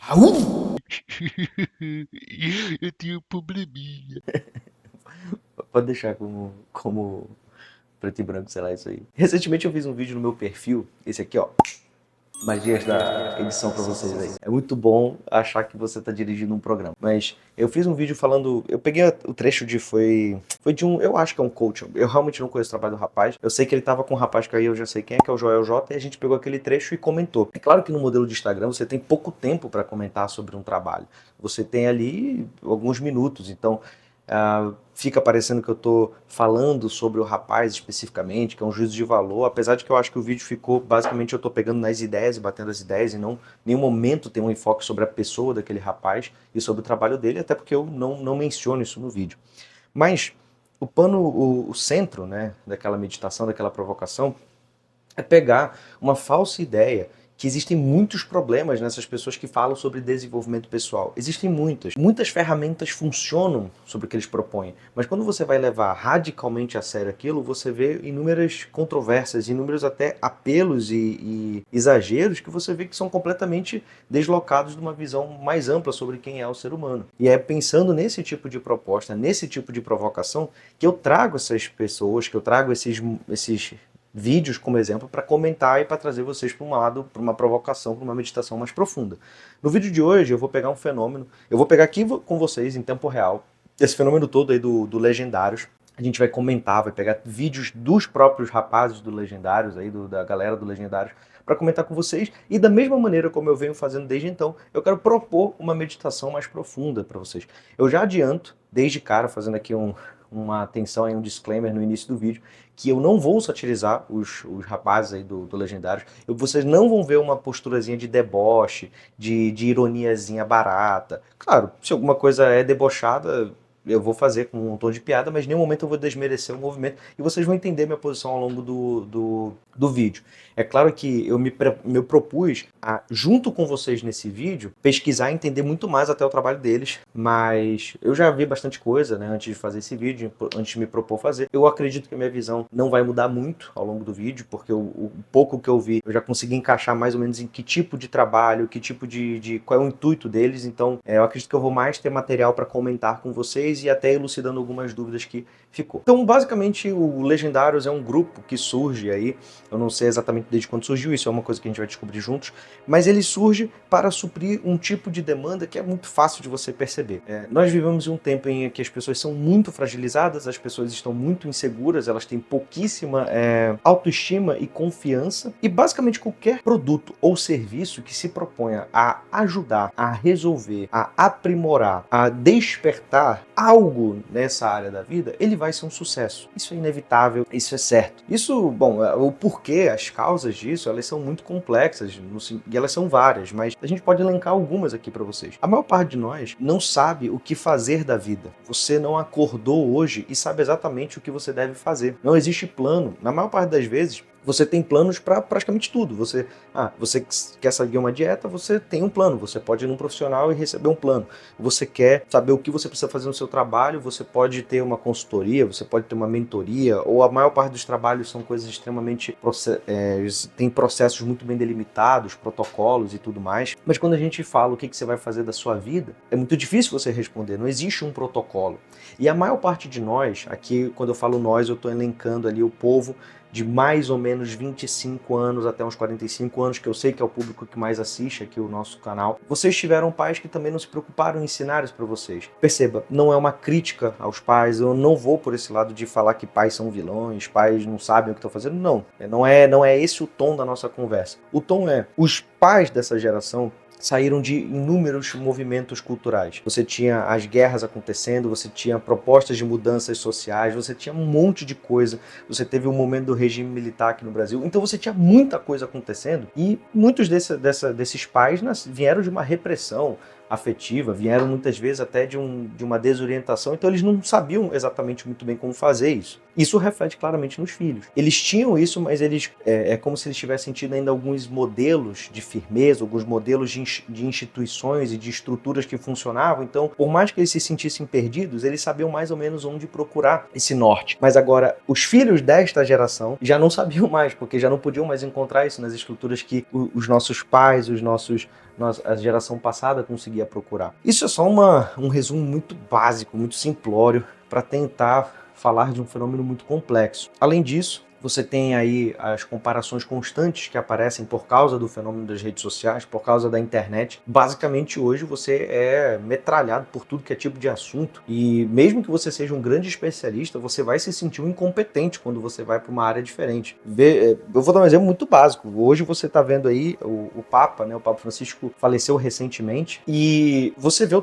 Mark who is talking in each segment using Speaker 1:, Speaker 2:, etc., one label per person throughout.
Speaker 1: Au!
Speaker 2: Eu tenho um probleminha.
Speaker 1: Pode deixar como preto e branco, sei lá, isso aí. Recentemente eu fiz um vídeo no meu perfil, esse aqui, ó. Magias da edição pra vocês aí. É muito bom achar que você tá dirigindo um programa. Mas eu fiz um vídeo falando. Eu peguei o trecho de. Foi de um. Eu acho que é um coach. Eu realmente não conheço o trabalho do rapaz. Eu sei que ele tava com um rapaz que aí eu já sei quem é, que é o Joel J. E a gente pegou aquele trecho e comentou. É claro que no modelo de Instagram você tem pouco tempo para comentar sobre um trabalho. Você tem ali alguns minutos. Então fica parecendo que eu tô falando sobre o rapaz especificamente, que é um juízo de valor, apesar de que eu acho que o vídeo ficou, basicamente eu tô pegando nas ideias e batendo as ideias e não em nenhum momento tem um enfoque sobre a pessoa daquele rapaz e sobre o trabalho dele, até porque eu não menciono isso no vídeo. Mas o centro, né, daquela meditação, daquela provocação, é pegar uma falsa ideia que existem muitos problemas nessas pessoas que falam sobre desenvolvimento pessoal. Existem muitas. Muitas ferramentas funcionam sobre o que eles propõem, mas quando você vai levar radicalmente a sério aquilo, você vê inúmeras controvérsias, inúmeros até apelos e exageros que você vê que são completamente deslocados de uma visão mais ampla sobre quem é o ser humano. E é pensando nesse tipo de proposta, nesse tipo de provocação, que eu trago essas pessoas, que eu trago esses vídeos como exemplo para comentar e para trazer vocês para um lado, para uma provocação, para uma meditação mais profunda. No vídeo de hoje eu vou pegar um fenômeno, eu vou pegar aqui com vocês em tempo real, esse fenômeno todo aí do Legendários. A gente vai comentar, vai pegar vídeos dos próprios rapazes do Legendários, aí da galera do Legendários, para comentar com vocês. E da mesma maneira como eu venho fazendo desde então, eu quero propor uma meditação mais profunda para vocês. Eu já adianto, desde cara, fazendo aqui uma atenção aí, um disclaimer no início do vídeo, que eu não vou satirizar os rapazes aí do Legendários. Vocês não vão ver uma posturazinha de deboche, de ironiazinha barata. Claro, se alguma coisa é debochada, eu vou fazer com um tom de piada, mas em nenhum momento eu vou desmerecer o movimento e vocês vão entender minha posição ao longo do vídeo. É claro que me propus a, junto com vocês nesse vídeo, pesquisar e entender muito mais até o trabalho deles, mas eu já vi bastante coisa, né, antes de fazer esse vídeo, antes de me propor fazer. Eu acredito que a minha visão não vai mudar muito ao longo do vídeo, porque o pouco que eu vi, eu já consegui encaixar mais ou menos em que tipo de trabalho, que tipo qual é o intuito deles, então eu acredito que eu vou mais ter material para comentar com vocês e até elucidando algumas dúvidas que ficou. Então, basicamente, o Legendários é um grupo que surge aí, eu não sei exatamente desde quando surgiu, isso é uma coisa que a gente vai descobrir juntos, mas ele surge para suprir um tipo de demanda que é muito fácil de você perceber. Nós vivemos em um tempo em que as pessoas são muito fragilizadas, as pessoas estão muito inseguras, elas têm pouquíssima autoestima e confiança, e basicamente qualquer produto ou serviço que se proponha a ajudar, a resolver, a aprimorar, a despertar algo nessa área da vida, ele vai ser um sucesso. Isso é inevitável, isso é certo. Isso, bom, o porquê, as causas disso, elas são muito complexas e elas são várias, mas a gente pode elencar algumas aqui para vocês. A maior parte de nós não sabe o que fazer da vida. Você não acordou hoje e sabe exatamente o que você deve fazer. Não existe plano. Na maior parte das vezes, você tem planos para praticamente tudo. Você quer seguir uma dieta, você tem um plano. Você pode ir num profissional e receber um plano. Você quer saber o que você precisa fazer no seu trabalho, você pode ter uma consultoria, você pode ter uma mentoria, ou a maior parte dos trabalhos são coisas extremamente tem processos muito bem delimitados, protocolos e tudo mais. Mas quando a gente fala o que você vai fazer da sua vida, é muito difícil você responder. Não existe um protocolo. E a maior parte de nós, aqui quando eu falo nós, eu estou elencando ali o povo de mais ou menos 25 anos até uns 45 anos, que eu sei que é o público que mais assiste aqui o nosso canal. Vocês tiveram pais que também não se preocuparam em ensinar isso para vocês. Perceba, não é uma crítica aos pais, eu não vou por esse lado de falar que pais são vilões, pais não sabem o que estão fazendo, não. Não é esse o tom da nossa conversa. O tom é, os pais dessa geração saíram de inúmeros movimentos culturais. Você tinha as guerras acontecendo, você tinha propostas de mudanças sociais, você tinha um monte de coisa, você teve o momento do regime militar aqui no Brasil, então você tinha muita coisa acontecendo e muitos desses pais vieram de uma repressão afetiva, vieram muitas vezes até de uma desorientação, então eles não sabiam exatamente muito bem como fazer isso. Isso reflete claramente nos filhos. Eles tinham isso, mas é como se eles tivessem tido ainda alguns modelos de firmeza, alguns modelos de instituições e de estruturas que funcionavam, então por mais que eles se sentissem perdidos, eles sabiam mais ou menos onde procurar esse norte. Mas agora, os filhos desta geração já não sabiam mais, porque já não podiam mais encontrar isso nas estruturas que os nossos pais, os nossos a geração passada conseguia procurar. Isso é só um resumo muito básico, muito simplório, para tentar falar de um fenômeno muito complexo. Além disso, você tem aí as comparações constantes que aparecem por causa do fenômeno das redes sociais, por causa da internet. Basicamente, hoje você é metralhado por tudo que é tipo de assunto e mesmo que você seja um grande especialista, você vai se sentir um incompetente quando você vai para uma área diferente. Eu vou dar um exemplo muito básico. Hoje você está vendo aí o Papa, né? O Papa Francisco faleceu recentemente e você vê o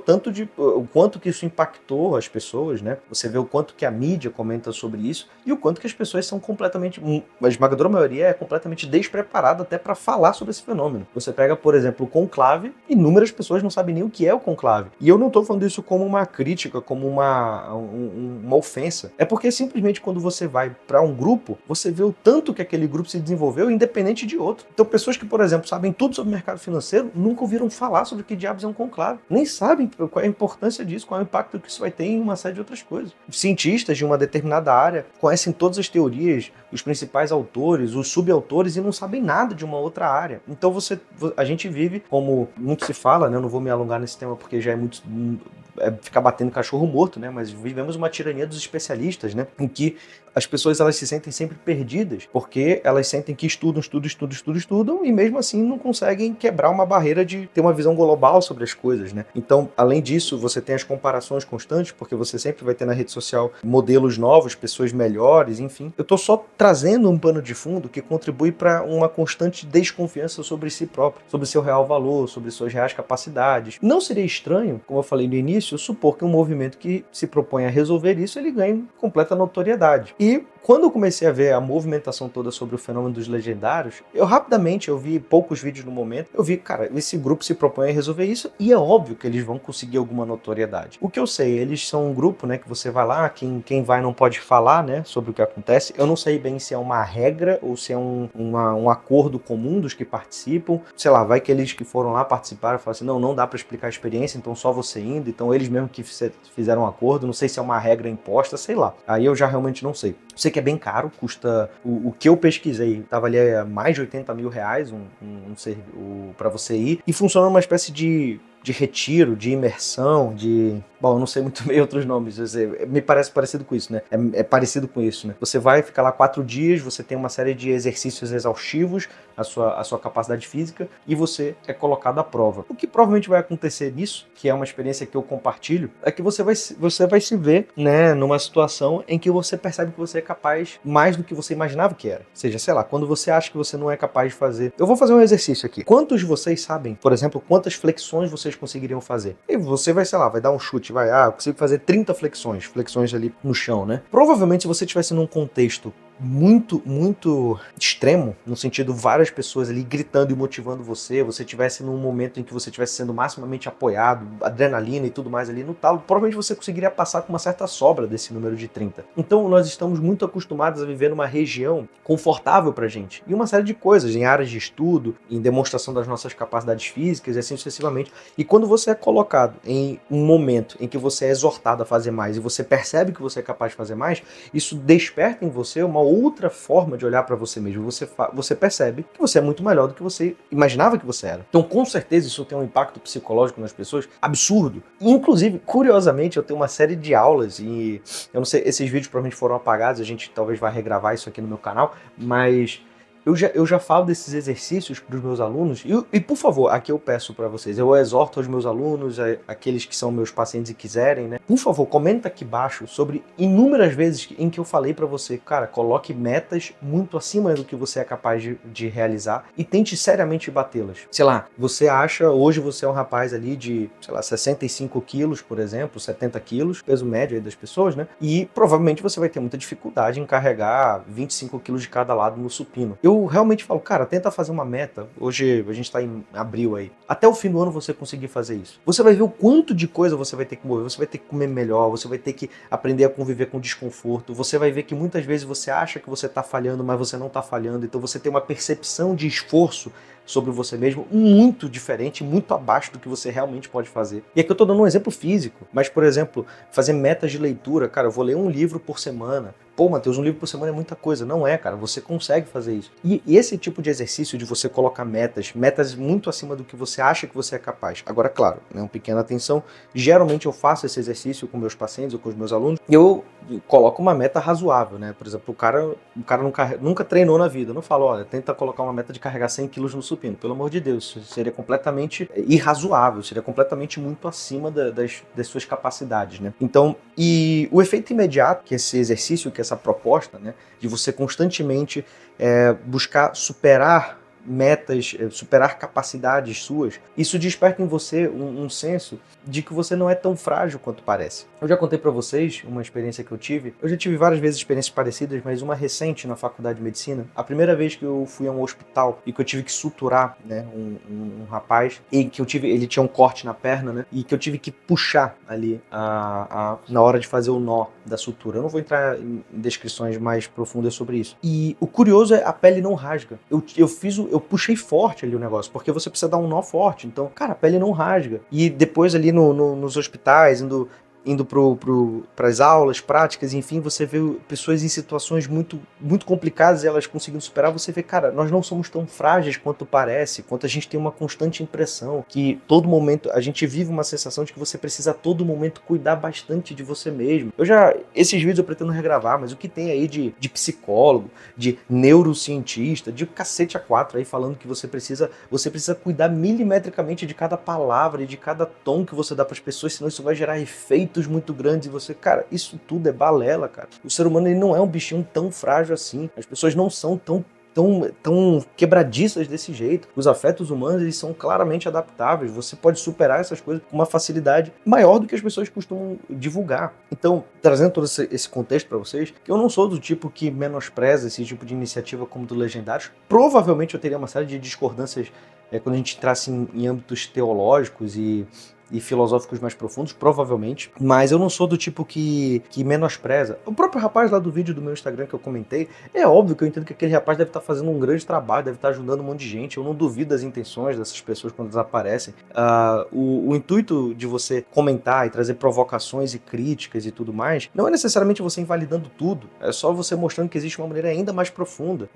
Speaker 1: quanto que isso impactou as pessoas, né? Você vê o quanto que a mídia comenta sobre isso e o quanto que as pessoas são completamente, a esmagadora maioria é completamente despreparada até para falar sobre esse fenômeno. Você pega, por exemplo, o conclave, inúmeras pessoas não sabem nem o que é o conclave. E eu não estou falando isso como uma crítica, como uma ofensa. É porque simplesmente quando você vai para um grupo, você vê o tanto que aquele grupo se desenvolveu independente de outro. Então pessoas que, por exemplo, sabem tudo sobre o mercado financeiro, nunca ouviram falar sobre o que diabos é um conclave. Nem sabem qual é a importância disso, qual é o impacto que isso vai ter em uma série de outras coisas. Cientistas de uma determinada área conhecem todas as teorias, os principais autores, os subautores e não sabem nada de uma outra área. Então a gente vive, como muito se fala, né? Eu não vou me alongar nesse tema porque já é muito ficar batendo cachorro morto, né? Mas vivemos uma tirania dos especialistas, né? Em que as pessoas elas se sentem sempre perdidas, porque elas sentem que estudam e mesmo assim não conseguem quebrar uma barreira de ter uma visão global sobre as coisas, né? Então, além disso, você tem as comparações constantes, porque você sempre vai ter na rede social modelos novos, pessoas melhores, enfim. Eu tô só trazendo um pano de fundo que contribui para uma constante desconfiança sobre si próprio, sobre seu real valor, sobre suas reais capacidades. Não seria estranho, como eu falei no início, supor que um movimento que se propõe a resolver isso, ele ganhe completa notoriedade. E quando eu comecei a ver a movimentação toda sobre o fenômeno dos legendários, eu vi poucos vídeos no momento, eu vi, cara, esse grupo se propõe a resolver isso e é óbvio que eles vão conseguir alguma notoriedade. O que eu sei, eles são um grupo, né, que você vai lá, quem vai não pode falar, né, sobre o que acontece. Eu não sei bem se é uma regra ou se é um acordo comum dos que participam. Sei lá, vai que eles que foram lá participaram falam assim, não dá para explicar a experiência, então só você indo, então eles mesmo que fizeram um acordo, não sei se é uma regra imposta, sei lá. Aí eu já realmente não sei. Sei que é bem caro, custa o que eu pesquisei, tava ali a mais de 80 mil reais para você ir, e funciona uma espécie de retiro, de imersão, Bom, eu não sei muito bem outros nomes, me parece parecido com isso, né? É parecido com isso, né? Você vai ficar lá 4 dias, você tem uma série de exercícios exaustivos, a sua capacidade física, e você é colocado à prova. O que provavelmente vai acontecer nisso, que é uma experiência que eu compartilho, é que você vai se ver, né, numa situação em que você percebe que você é capaz mais do que você imaginava que era. Ou seja, sei lá, quando você acha que você não é capaz de fazer... Eu vou fazer um exercício aqui. Quantos de vocês sabem, por exemplo, quantas flexões vocês conseguiriam fazer? E você vai, sei lá, vai dar um chute, eu consigo fazer 30 flexões ali no chão, né? Provavelmente se você estivesse num contexto muito extremo, no sentido várias pessoas ali gritando e motivando você estivesse num momento em que você estivesse sendo maximamente apoiado, adrenalina e tudo mais ali no talo, provavelmente você conseguiria passar com uma certa sobra desse número de 30. Então nós estamos muito acostumados a viver numa região confortável pra gente, e uma série de coisas, em áreas de estudo, em demonstração das nossas capacidades físicas e assim sucessivamente. E quando você é colocado em um momento em que você é exortado a fazer mais e você percebe que você é capaz de fazer mais, isso desperta em você uma outra forma de olhar para você mesmo. Você percebe que você é muito melhor do que você imaginava que você era. Então, com certeza, isso tem um impacto psicológico nas pessoas absurdo. Inclusive, curiosamente, eu tenho uma série de aulas e eu não sei, esses vídeos provavelmente foram apagados, a gente talvez vai regravar isso aqui no meu canal, mas eu já falo desses exercícios para os meus alunos e, por favor, aqui eu peço para vocês, eu exorto aos meus alunos, aqueles que são meus pacientes e quiserem, né? Por favor, comenta aqui embaixo sobre inúmeras vezes em que eu falei para você, cara, coloque metas muito acima do que você é capaz de realizar e tente seriamente batê-las. Sei lá, hoje você é um rapaz ali de, sei lá, 65 quilos, por exemplo, 70 quilos, peso médio aí das pessoas, né? E provavelmente você vai ter muita dificuldade em carregar 25 quilos de cada lado no supino. Eu realmente falo, cara, tenta fazer uma meta. Hoje a gente tá em abril aí. Até o fim do ano você conseguir fazer isso. Você vai ver o quanto de coisa você vai ter que mover. Você vai ter que comer melhor, você vai ter que aprender a conviver com desconforto. Você vai ver que muitas vezes você acha que você tá falhando, mas você não tá falhando. Então você tem uma percepção de esforço sobre você mesmo muito diferente, muito abaixo do que você realmente pode fazer. E aqui eu tô dando um exemplo físico, mas, por exemplo, fazer metas de leitura. Cara, eu vou ler um livro por semana. Pô, Matheus, um livro por semana é muita coisa. Não é, cara, você consegue fazer isso. E esse tipo de exercício de você colocar metas muito acima do que você acha que você é capaz. Agora, claro, né, uma pequena atenção, geralmente eu faço esse exercício com meus pacientes ou com os meus alunos, e eu coloco uma meta razoável, né? Por exemplo, o cara nunca treinou na vida. Eu não falo, olha, tenta colocar uma meta de carregar 100 quilos no supino. Pelo amor de Deus, isso seria completamente irrazoável, seria completamente muito acima das suas capacidades, né? Então, e o efeito imediato que esse exercício, que essa proposta, né, de você constantemente buscar superar metas, superar capacidades suas, isso desperta em você um senso de que você não é tão frágil quanto parece. Eu já contei para vocês uma experiência que eu tive. Eu já tive várias vezes experiências parecidas, mas uma recente na faculdade de medicina. A primeira vez que eu fui a um hospital e que eu tive que suturar, né, um rapaz, e que ele tinha um corte na perna, né, e que eu tive que puxar ali na hora de fazer o nó da sutura. Eu não vou entrar em descrições mais profundas sobre isso. E o curioso é a pele não rasga. Eu puxei forte ali o negócio, porque você precisa dar um nó forte. Então, cara, a pele não rasga. E depois ali nos hospitais, indo para as aulas práticas, enfim, você vê pessoas em situações muito, muito complicadas e elas conseguindo superar, você vê, cara, nós não somos tão frágeis quanto parece, quanto a gente tem uma constante impressão que todo momento, a gente vive uma sensação de que você precisa a todo momento cuidar bastante de você mesmo. Esses vídeos eu pretendo regravar, mas o que tem aí de psicólogo, de neurocientista, de cacete a quatro aí falando que você precisa cuidar milimetricamente de cada palavra e de cada tom que você dá para as pessoas, senão isso vai gerar efeitos muito grandes e você, cara, isso tudo é balela, cara. O ser humano ele não é um bichinho tão frágil assim. As pessoas não são tão quebradiças desse jeito. Os afetos humanos, eles são claramente adaptáveis. Você pode superar essas coisas com uma facilidade maior do que as pessoas costumam divulgar. Então, trazendo todo esse contexto para vocês, que eu não sou do tipo que menospreza esse tipo de iniciativa como do Legendários. Provavelmente eu teria uma série de discordâncias quando a gente entrasse em âmbitos teológicos e filosóficos mais profundos, provavelmente, mas eu não sou do tipo que menospreza. O próprio rapaz lá do vídeo do meu Instagram que eu comentei, é óbvio que eu entendo que aquele rapaz deve estar fazendo um grande trabalho, deve estar ajudando um monte de gente, eu não duvido das intenções dessas pessoas quando desaparecem. O intuito de você comentar e trazer provocações e críticas e tudo mais, não é necessariamente você invalidando tudo, é só você mostrando que existe uma maneira ainda mais profunda.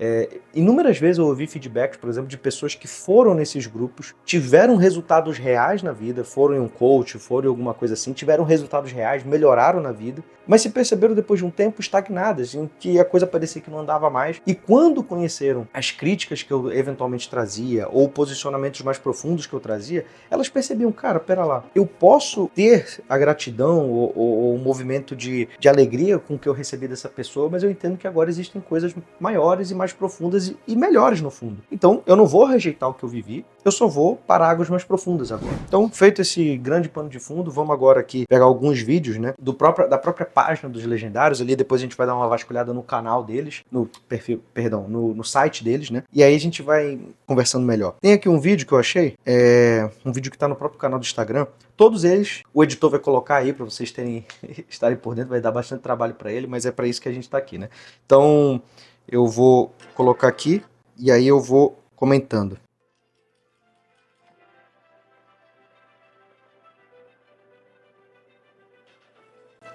Speaker 1: Inúmeras vezes eu ouvi feedbacks, por exemplo, de pessoas que foram nesses grupos, tiveram resultados reais na vida, foram em um coach, foram em alguma coisa assim, tiveram resultados reais, melhoraram na vida, mas se perceberam depois de um tempo estagnadas, em que a coisa parecia que não andava mais. E quando conheceram as críticas que eu eventualmente trazia, ou posicionamentos mais profundos que eu trazia, elas percebiam, cara, pera lá, eu posso ter a gratidão ou o movimento de alegria com que eu recebi dessa pessoa, mas eu entendo que agora existem coisas maiores e mais profundas e melhores no fundo. Então, eu não vou rejeitar o que eu vivi, eu só vou para águas mais profundas agora. Então, feito esse grande pano de fundo, vamos agora aqui pegar alguns vídeos, né, da própria página dos Legendários ali, depois a gente vai dar uma vasculhada no canal deles, no perfil, perdão, no site deles, né, e aí a gente vai conversando melhor. Tem aqui um vídeo que eu achei, um vídeo que tá no próprio canal do Instagram, todos eles, o editor vai colocar aí para vocês estarem por dentro, vai dar bastante trabalho para ele, mas é para isso que a gente tá aqui, né. Então, eu vou colocar aqui, e aí eu vou comentando.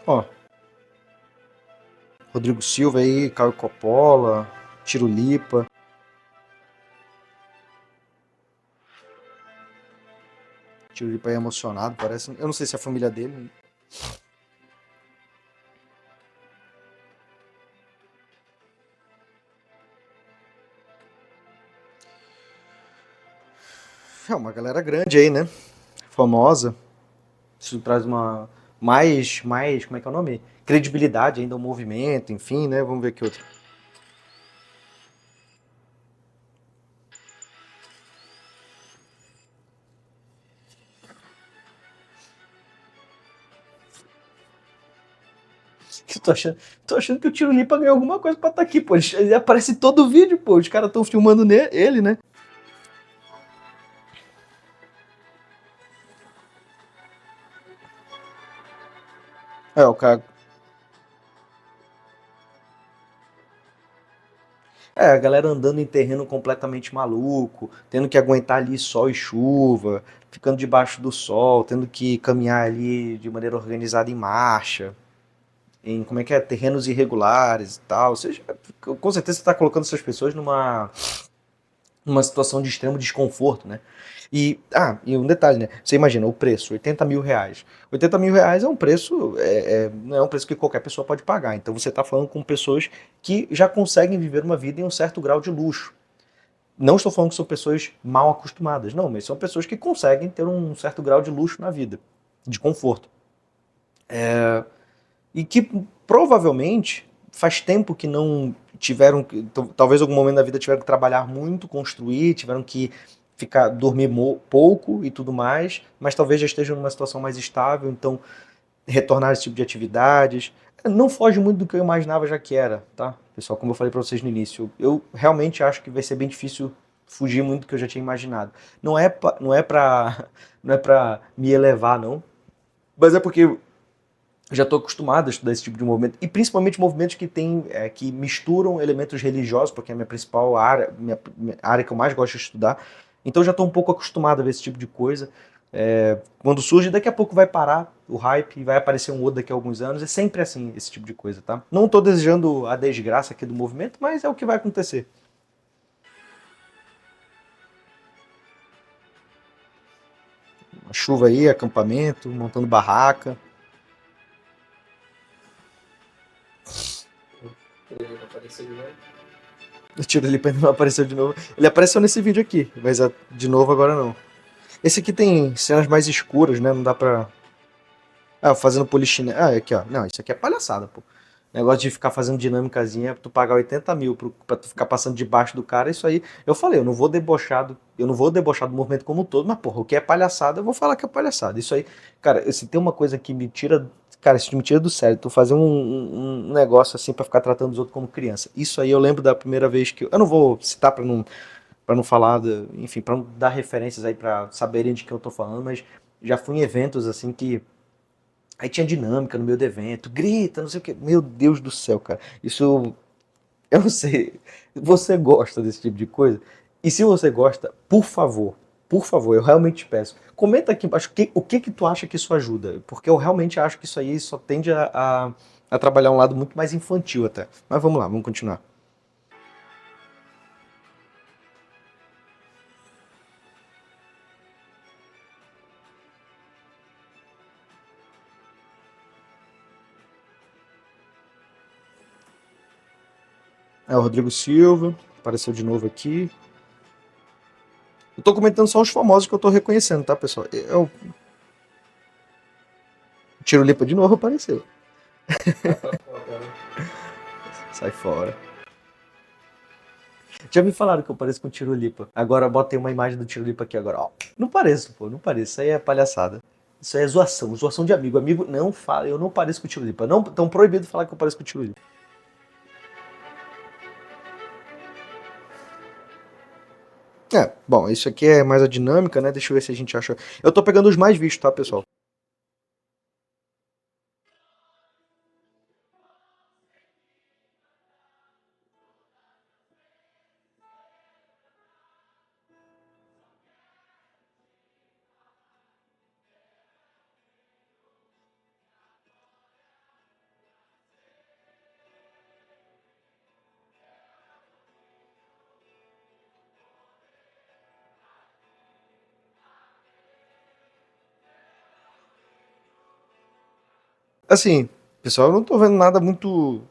Speaker 1: Ó, Rodrigo Silva aí, Caio Coppola, Tirulipa. Tirulipa aí emocionado, parece. Eu não sei se é a família dele. É uma galera grande aí, né? Famosa. Isso traz como é que é o nome? Credibilidade ainda ao movimento, enfim, né? Vamos ver aqui outro. Tô achando que o Tirulipa ganhou alguma coisa pra estar aqui, pô. Ele aparece em todo o vídeo, pô. Os caras estão filmando ele, né? O cara. a galera andando em terreno completamente maluco, tendo que aguentar ali sol e chuva, ficando debaixo do sol, tendo que caminhar ali de maneira organizada em marcha, em como é que é, terrenos irregulares e tal. Ou seja, com certeza você está colocando essas pessoas numa situação de extremo desconforto, né? E um detalhe, né? Você imagina o preço, R$ 80.000. R$ 80.000 é um preço, não é um preço que qualquer pessoa pode pagar. Então você está falando com pessoas que já conseguem viver uma vida em um certo grau de luxo. Não estou falando que são pessoas mal acostumadas, não, mas são pessoas que conseguem ter um certo grau de luxo na vida, de conforto. E que provavelmente faz tempo que não tiveram, talvez algum momento da vida tiveram que trabalhar muito, construir, tiveram que dormir pouco e tudo mais, mas talvez já estejam numa situação mais estável, então retornar a esse tipo de atividades. Não foge muito do que eu imaginava já que era, tá? Pessoal, como eu falei para vocês no início, eu realmente acho que vai ser bem difícil fugir muito do que eu já tinha imaginado. Não é pra me elevar, não, mas é porque já estou acostumado a estudar esse tipo de movimento, e principalmente movimentos que misturam elementos religiosos, porque é a minha principal área, minha área que eu mais gosto de estudar. Então já estou um pouco acostumado a ver esse tipo de coisa. Quando surge, daqui a pouco vai parar o hype e vai aparecer um outro daqui a alguns anos. É sempre assim esse tipo de coisa, tá? Não estou desejando a desgraça aqui do movimento, mas é o que vai acontecer. Uma chuva aí, acampamento, montando barraca. Ele apareceu de novo. O Tirolipa ainda não apareceu de novo. Ele apareceu nesse vídeo aqui, mas de novo agora não. Esse aqui tem cenas mais escuras, né? Não dá pra. Ah, fazendo polichinelo. Ah, aqui, ó. Não, isso aqui é palhaçada, pô. Negócio de ficar fazendo dinâmicazinha, tu pagar 80 mil pra tu ficar passando debaixo do cara, isso aí. Eu falei, eu não vou debochar do movimento como um todo, mas, porra, o que é palhaçada, eu vou falar que é palhaçada. Isso aí, cara, se tem uma coisa que me tira. Cara, isso me tira do sério. Tu fazer um negócio assim pra ficar tratando os outros como criança. Isso aí eu lembro da primeira vez que. Eu não vou citar pra não falar, enfim, pra não dar referências aí pra saberem de quem eu tô falando, mas já fui em eventos assim que. Aí tinha dinâmica no meio do evento, grita, não sei o que. Meu Deus do céu, cara. Isso. Eu não sei. Você gosta desse tipo de coisa? E se você gosta, por favor, eu realmente te peço. Comenta aqui embaixo o que que tu acha que isso ajuda. Porque eu realmente acho que isso aí só tende a trabalhar um lado muito mais infantil até. Mas vamos lá, vamos continuar. É o Rodrigo Silva, apareceu de novo aqui. Eu tô comentando só os famosos que eu tô reconhecendo, tá, pessoal? O Tiro Lipa de novo apareceu. Sai fora. Já me falaram que eu pareço com o Tiro Lipa. Agora botei uma imagem do Tiro Lipa aqui agora. Ó, não pareço, pô, não pareço. Isso aí é palhaçada. Isso aí é zoação, zoação de amigo. Amigo não fala, eu não pareço com o Tiro Lipa. Não, tão proibido falar que eu pareço com o Tiro Lipa. Bom, isso aqui é mais a dinâmica, né? Deixa eu ver se a gente acha. Eu tô pegando os mais vistos, tá, pessoal? Assim, pessoal, eu não tô vendo nada muito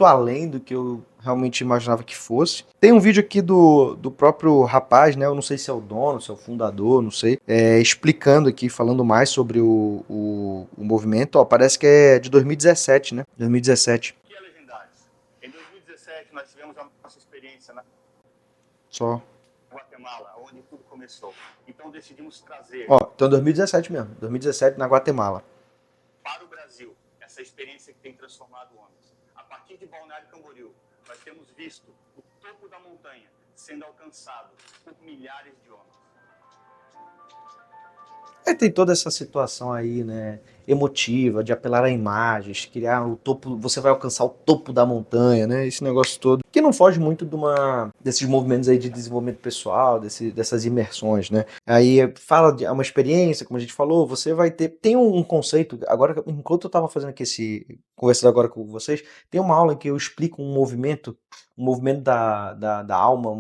Speaker 1: além do que eu realmente imaginava que fosse. Tem um vídeo aqui do próprio rapaz, né? Eu não sei se é o dono, se é o fundador, não sei. Explicando aqui, falando mais sobre o movimento. Ó, parece que é de 2017, né? 2017.
Speaker 2: Que é Legendários. Em 2017 nós tivemos a nossa experiência na
Speaker 1: Só.
Speaker 2: Guatemala, onde tudo começou. Então decidimos trazer
Speaker 1: Ó, então 2017 mesmo. 2017 na Guatemala.
Speaker 2: para o Brasil essa experiência que tem transformado homens. A partir de Balneário Camboriú, nós temos visto o topo da montanha sendo alcançado por milhares de homens.
Speaker 1: Tem toda essa situação aí, né, emotiva, de apelar a imagens, criar o topo, você vai alcançar o topo da montanha, né, esse negócio todo. Que não foge muito desses movimentos aí de desenvolvimento pessoal, dessas imersões, né? Aí fala de uma experiência, como a gente falou, você vai ter. Tem um conceito, agora, enquanto eu estava fazendo aqui conversando agora com vocês, tem uma aula que eu explico um movimento da alma,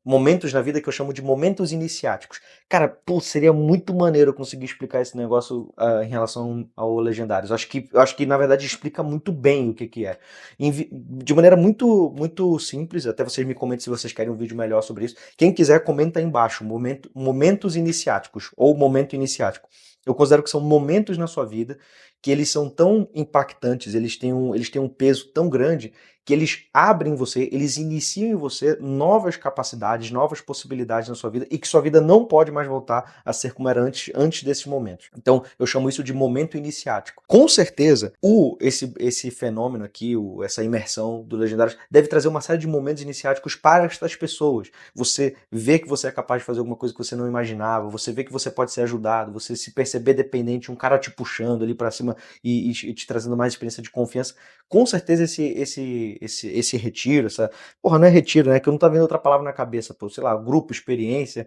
Speaker 1: momentos na vida que eu chamo de momentos iniciáticos. Cara, pô, seria muito maneiro eu conseguir explicar esse negócio em relação ao Legendários. Eu acho que, na verdade, explica muito bem o que que é. De maneira muito, muito simples, até vocês me comentem se vocês querem um vídeo melhor sobre isso. Quem quiser, comenta aí embaixo, momentos iniciáticos, ou momento iniciático. Eu considero que são momentos na sua vida que eles são tão impactantes, eles têm um peso tão grande que eles abrem você, eles iniciam em você novas capacidades, novas possibilidades na sua vida e que sua vida não pode mais voltar a ser como era antes desses momentos. Então, eu chamo isso de momento iniciático. Com certeza, esse fenômeno aqui, essa imersão do Legendários, deve trazer uma série de momentos iniciáticos para estas pessoas. Você vê que você é capaz de fazer alguma coisa que você não imaginava, você vê que você pode ser ajudado, você se perceber dependente, um cara te puxando ali para cima e te trazendo mais experiência de confiança. Com certeza esse retiro, porra, não é retiro, né? Que eu não tá vendo outra palavra na cabeça, pô, sei lá, grupo, experiência.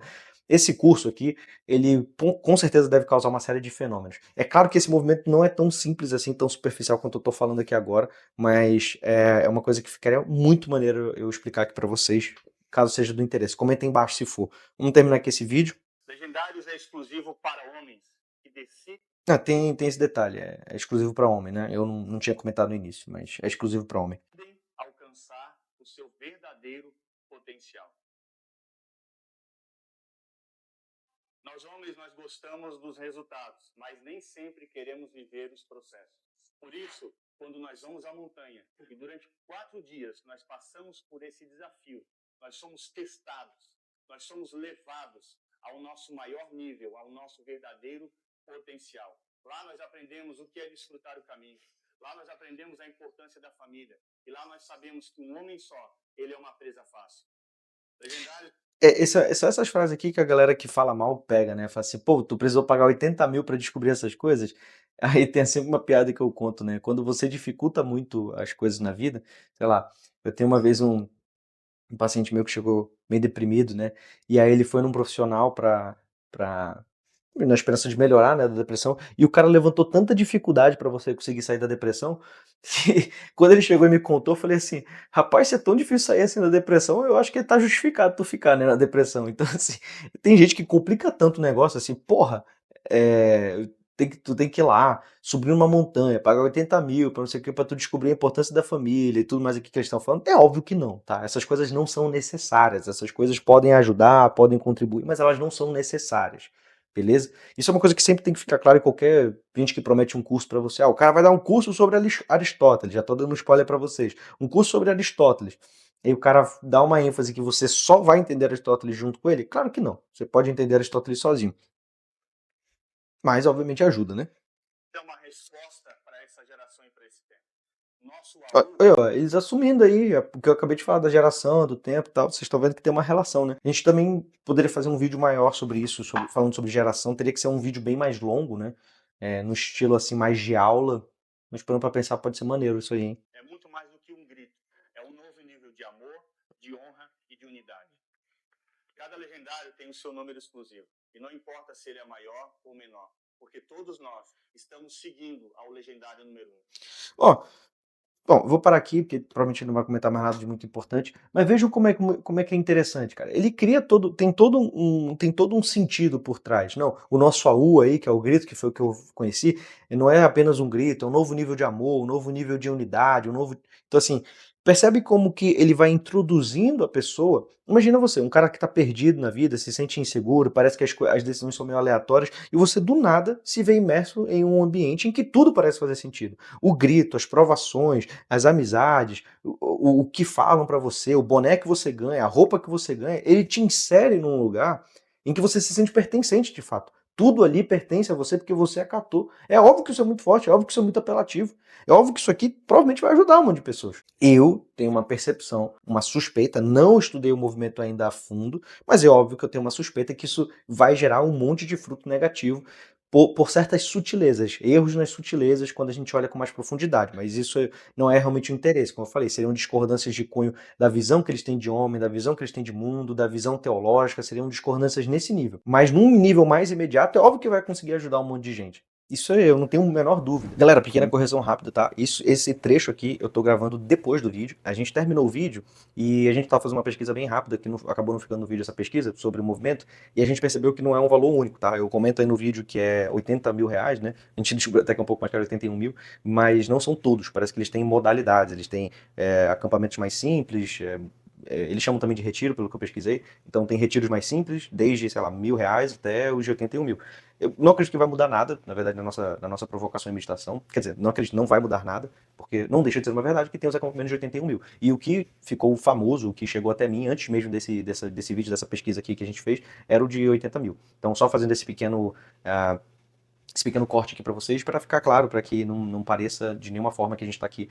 Speaker 1: Esse curso aqui, ele com certeza deve causar uma série de fenômenos. É claro que esse movimento não é tão simples assim, tão superficial quanto eu tô falando aqui agora, mas é uma coisa que ficaria muito maneiro eu explicar aqui pra vocês, caso seja do interesse. Comenta aí embaixo se for. Vamos terminar aqui esse vídeo.
Speaker 2: Legendários é exclusivo para homens que decidem
Speaker 1: Tem esse detalhe, é exclusivo para homem, né? Eu não tinha comentado no início, mas é exclusivo para homem.
Speaker 2: alcançar o seu verdadeiro potencial. Nós homens, nós gostamos dos resultados, mas nem sempre queremos viver os processos. Por isso, quando nós vamos à montanha e durante 4 dias nós passamos por esse desafio, nós somos testados, nós somos levados ao nosso maior nível, ao nosso verdadeiro potencial. Lá nós aprendemos o que é desfrutar o caminho. Lá nós aprendemos a importância da família. E lá nós sabemos que um homem só, ele é uma presa fácil. Legendário.
Speaker 1: São essas frases aqui que a galera que fala mal pega, né? Fala assim, pô, tu precisou pagar 80 mil pra descobrir essas coisas? Aí tem sempre uma piada que eu conto, né? Quando você dificulta muito as coisas na vida, sei lá, eu tenho uma vez um paciente meu que chegou meio deprimido, né? E aí ele foi num profissional pra na esperança de melhorar, né, da depressão, e o cara levantou tanta dificuldade pra você conseguir sair da depressão, que quando ele chegou e me contou, eu falei assim, rapaz, se é tão difícil sair assim da depressão, eu acho que tá justificado tu ficar, né, na depressão. Então, assim, tem gente que complica tanto o negócio, assim, porra, tu tem que ir lá, subir uma montanha, pagar 80 mil pra não sei o que, pra tu descobrir a importância da família e tudo mais aqui que eles estão falando. É óbvio que não, tá? Essas coisas não são necessárias, essas coisas podem ajudar, podem contribuir, mas elas não são necessárias. Beleza? Isso é uma coisa que sempre tem que ficar claro em qualquer gente que promete um curso pra você. Ah, o cara vai dar um curso sobre Aristóteles, já tô dando um spoiler pra vocês. Um curso sobre Aristóteles. E o cara dá uma ênfase que você só vai entender Aristóteles junto com ele? Claro que não. Você pode entender Aristóteles sozinho. Mas, obviamente, ajuda, né?
Speaker 2: É uma resposta para essa geração e para esse tempo. Nosso
Speaker 1: Olha,
Speaker 2: aluno.
Speaker 1: ó, eles assumindo aí, o que eu acabei de falar da geração, do tempo e tal, vocês estão vendo que tem uma relação, né? A gente também poderia fazer um vídeo maior sobre isso, falando sobre geração, teria que ser um vídeo bem mais longo, né? No estilo assim, mais de aula, mas parando pra pensar, pode ser maneiro isso aí, hein?
Speaker 2: É muito mais do que um grito. É um novo nível de amor, de honra e de unidade. Cada legendário tem o seu número exclusivo. E não importa se ele é maior ou menor. Porque todos nós estamos seguindo ao legendário número 1.
Speaker 1: Ó, bom, vou parar aqui, porque provavelmente não vai comentar mais nada de muito importante, mas vejam como é que é interessante, cara. Ele cria tem todo um sentido por trás. Não, o nosso AU aí, que é o grito, que foi o que eu conheci, não é apenas um grito, é um novo nível de amor, um novo nível de unidade, um novo. Então, assim, percebe como que ele vai introduzindo a pessoa. Imagina você, um cara que tá perdido na vida, se sente inseguro, parece que as decisões são meio aleatórias, e você do nada se vê imerso em um ambiente em que tudo parece fazer sentido. O grito, as provações, as amizades, o que falam pra você, o boné que você ganha, a roupa que você ganha, ele te insere num lugar em que você se sente pertencente de fato. Tudo ali pertence a você porque você acatou. É óbvio que isso é muito forte, é óbvio que isso é muito apelativo. É óbvio que isso aqui provavelmente vai ajudar um monte de pessoas. Eu tenho uma percepção, uma suspeita, não estudei o movimento ainda a fundo, mas é óbvio que eu tenho uma suspeita que isso vai gerar um monte de fruto negativo por certas sutilezas, erros nas sutilezas quando a gente olha com mais profundidade, mas isso não é realmente o interesse, como eu falei, seriam discordâncias de cunho da visão que eles têm de homem, da visão que eles têm de mundo, da visão teológica, seriam discordâncias nesse nível. Mas num nível mais imediato, é óbvio que vai conseguir ajudar um monte de gente. Isso eu não tenho a menor dúvida. Galera, pequena correção rápida, tá? Esse trecho aqui eu tô gravando depois do vídeo. A gente terminou o vídeo e a gente tava fazendo uma pesquisa bem rápida, que acabou não ficando no vídeo essa pesquisa, sobre o movimento, e a gente percebeu que não é um valor único, tá? Eu comento aí no vídeo que é 80 mil reais, né? A gente descobriu até que é um pouco mais caro, 81 mil, mas não são todos. Parece que eles têm modalidades, eles têm acampamentos mais simples, eles chamam também de retiro, pelo que eu pesquisei. Então tem retiros mais simples, desde, sei lá, R$ 1.000 até os de 81 mil. Eu não acredito que vai mudar nada, na verdade, na nossa provocação e meditação. Quer dizer, não acredito que não vai mudar nada, porque não deixa de ser uma verdade que tem os acampamentos de 81 mil. E o que ficou famoso, o que chegou até mim, antes mesmo desse vídeo, dessa pesquisa aqui que a gente fez, era o de 80 mil. Então, só fazendo esse pequeno corte aqui para vocês, para ficar claro, para que não pareça de nenhuma forma que a gente está aqui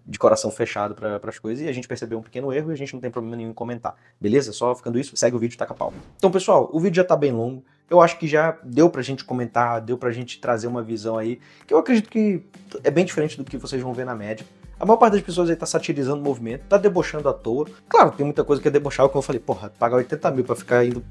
Speaker 1: de coração fechado para as coisas, e a gente percebeu um pequeno erro e a gente não tem problema nenhum em comentar, beleza? Só ficando isso, segue o vídeo e taca pau. Então, pessoal, o vídeo já tá bem longo, eu acho que já deu pra gente comentar, deu pra gente trazer uma visão aí, que eu acredito que é bem diferente do que vocês vão ver na média. A maior parte das pessoas aí tá satirizando o movimento, tá debochando à toa. Claro, tem muita coisa que é debochar, como eu falei, porra, pagar 80 mil pra ficar indo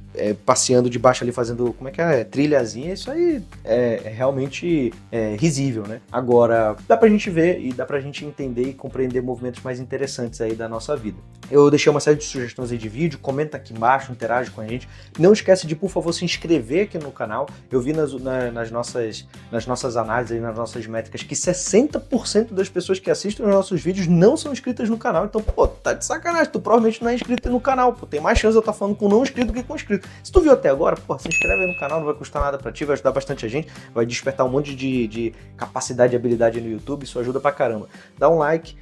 Speaker 1: passeando de baixo ali, fazendo, como é que é, trilhazinha, isso aí é realmente risível, né? Agora, dá pra gente ver e dá pra gente entender e compreender movimentos mais interessantes aí da nossa vida. Eu deixei uma série de sugestões aí de vídeo, comenta aqui embaixo, interage com a gente. Não esquece de, por favor, se inscrever aqui no canal. Eu vi nas nossas análises, nas nossas métricas, que 60% das pessoas que assistem os nossos vídeos não são inscritas no canal. Então, pô, tá de sacanagem, tu provavelmente não é inscrito no canal, pô. Tem mais chance de eu estar falando com não inscrito do que com inscrito. Se tu viu até agora, pô, se inscreve aí no canal, não vai custar nada pra ti, vai ajudar bastante a gente, vai despertar um monte de capacidade e habilidade no YouTube, isso ajuda pra caramba. Dá um like.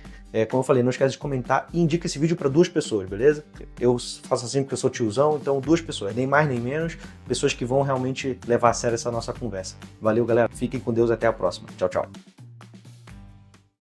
Speaker 1: Como eu falei, não esquece de comentar e indica esse vídeo para 2 pessoas, beleza? Eu faço assim porque eu sou tiozão, então 2 pessoas, nem mais nem menos, pessoas que vão realmente levar a sério essa nossa conversa. Valeu, galera. Fiquem com Deus, até a próxima. Tchau, tchau.